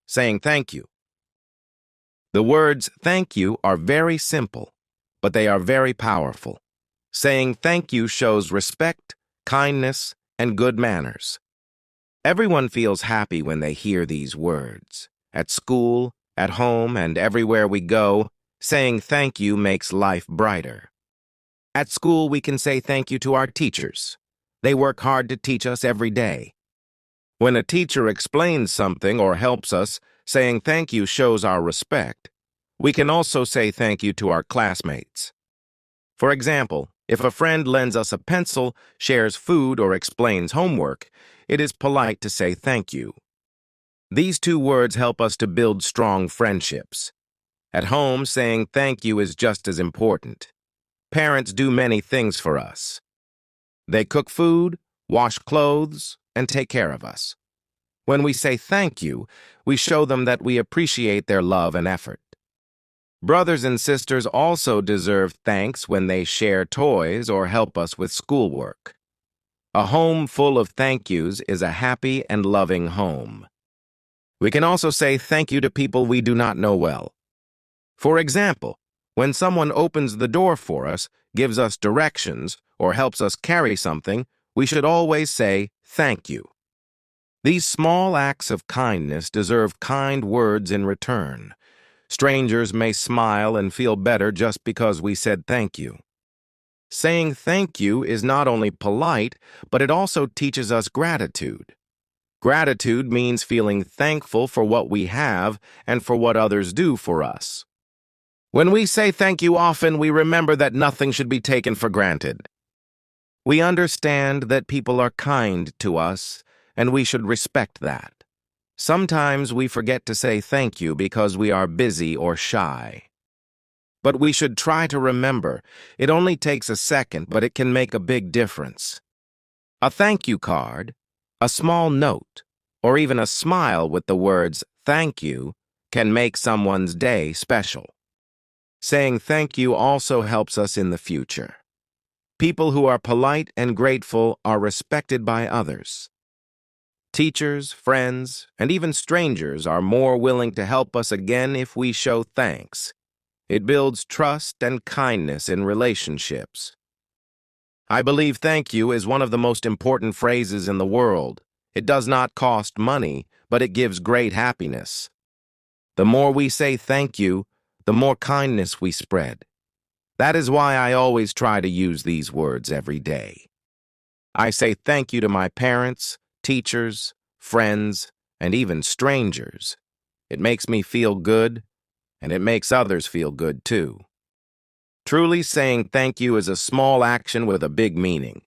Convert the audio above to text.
saying thank you. The words thank you are very simple, but they are very powerful. Saying thank you shows respect, kindness, and good manners. Everyone feels happy when they hear these words. At school, at home, and everywhere we go, saying thank you makes life brighter. At school, we can say thank you to our teachers. They work hard to teach us every day. When a teacher explains something or helps us, saying thank you shows our respect. We can also say thank you to our classmates. For example, if a friend lends us a pencil, shares food, or explains homework, it is polite to say thank you. These two words help us to build strong friendships. At home, saying thank you is just as important. Parents do many things for us. They cook food, wash clothes, and take care of us. When we say thank you, we show them that we appreciate their love and effort. Brothers and sisters also deserve thanks when they share toys or help us with schoolwork. A home full of thank yous is a happy and loving home. We can also say thank you to people we do not know well. For example, when someone opens the door for us, gives us directions, or helps us carry something, we should always say thank you. These small acts of kindness deserve kind words in return. Strangers may smile and feel better just because we said thank you. Saying thank you is not only polite, but it also teaches us gratitude. Gratitude means feeling thankful for what we have and for what others do for us. When we say thank you often, we remember that nothing should be taken for granted. We understand that people are kind to us, and we should respect that. Sometimes we forget to say thank you because we are busy or shy. But we should try to remember, it only takes a second, but it can make a big difference. A thank you card, a small note, or even a smile with the words thank you can make someone's day special. Saying thank you also helps us in the future. People who are polite and grateful are respected by others. Teachers, friends, and even strangers are more willing to help us again if we show thanks. It builds trust and kindness in relationships. I believe thank you is one of the most important phrases in the world. It does not cost money, but it gives great happiness. The more we say thank you, the more kindness we spread. That is why I always try to use these words every day. I say thank you to my parents, teachers, friends, and even strangers. It makes me feel good, and it makes others feel good too. Truly saying thank you is a small action with a big meaning.